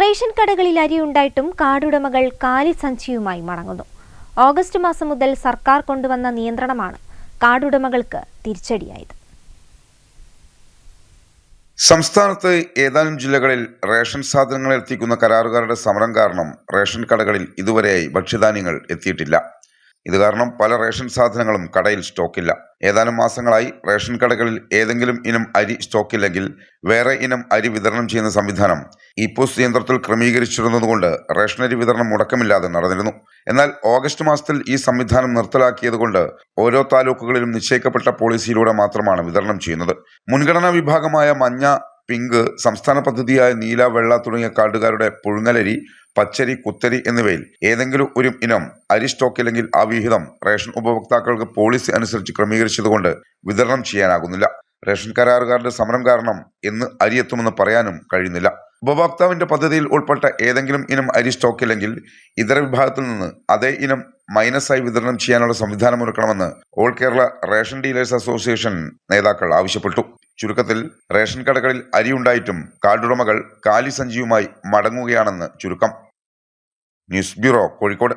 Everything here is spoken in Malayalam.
റേഷൻ കടകളിൽ അരി ഉണ്ടായിട്ടും കാർഡുടമകൾ കാലിസഞ്ചിയുമായി മടങ്ങുന്നു. ഓഗസ്റ്റ് മാസം മുതൽ സർക്കാർ കൊണ്ടുവന്ന നിയന്ത്രണമാണ് കാർഡുടമകൾക്ക് തിരിച്ചടിയായത്. സംസ്ഥാനത്ത് ഏതാനും ജില്ലകളിൽ റേഷൻ സാധനങ്ങൾ എത്തിക്കുന്ന കരാറുകാരുടെ സമരം കാരണം റേഷൻ കടകളിൽ ഇതുവരെയായി ഭക്ഷ്യധാന്യങ്ങൾ എത്തിയിട്ടില്ല. ഇത് കാരണം പല റേഷൻ സാധനങ്ങളും കടയിൽ സ്റ്റോക്കില്ല. ഏതാനും മാസങ്ങളായി റേഷൻ കടകളിൽ ഏതെങ്കിലും ഇനം അരി സ്റ്റോക്കില്ലെങ്കിൽ വേറെ ഇനം അരി വിതരണം ചെയ്യുന്ന സംവിധാനം ഇപോസ് യന്ത്രത്തിൽ ക്രമീകരിച്ചിരുന്നതുകൊണ്ട് റേഷനരി വിതരണം മുടക്കമില്ലാതെ നടന്നിരുന്നു. എന്നാൽ ഓഗസ്റ്റ് മാസത്തിൽ ഈ സംവിധാനം നിർത്തലാക്കിയതുകൊണ്ട് ഓരോ താലൂക്കുകളിലും നിശ്ചയിക്കപ്പെട്ട പോളിസിയിലൂടെ മാത്രമാണ് വിതരണം ചെയ്യുന്നത്. മുൻഗണനാ വിഭാഗമായ മഞ്ഞ, പിങ്ക്, സംസ്ഥാന പദ്ധതിയായ നീല, വെള്ള തുടങ്ങിയ കാർഡുകാരുടെ പുഴുങ്ങലരി, പച്ചരി, കുത്തരി എന്നിവയിൽ ഏതെങ്കിലും ഒരു ഇനം അരി സ്റ്റോക്കില്ലെങ്കിൽ ആ വിഹിതം റേഷൻ ഉപഭോക്താക്കൾക്ക് പോളിസി അനുസരിച്ച് ക്രമീകരിച്ചതുകൊണ്ട് വിതരണം ചെയ്യാനാകുന്നില്ല. റേഷൻ കരാറുകാരുടെ സമരം കാരണം എന്ന് അരി എത്തുമെന്ന് പറയാനും കഴിയുന്നില്ല. ഉപഭോക്താവിന്റെ പദ്ധതിയിൽ ഉൾപ്പെട്ട ഏതെങ്കിലും ഇനം അരി സ്റ്റോക്കില്ലെങ്കിൽ ഇതര വിഭാഗത്തിൽ നിന്ന് അതേ ഇനം മൈനസായി വിതരണം ചെയ്യാനുള്ള സംവിധാനമൊരുക്കണമെന്ന് all Kerala ration dealers association നേതാക്കൾ ആവശ്യപ്പെട്ടു. ചുരുക്കത്തിൽ റേഷൻ കടകളിൽ അരി ഉണ്ടായിട്ടും കാർഡുടമകൾ കാലിസഞ്ചിയുമായി മടങ്ങുകയാണെന്ന് ചുരുക്കം. News bureau, Kozhikode.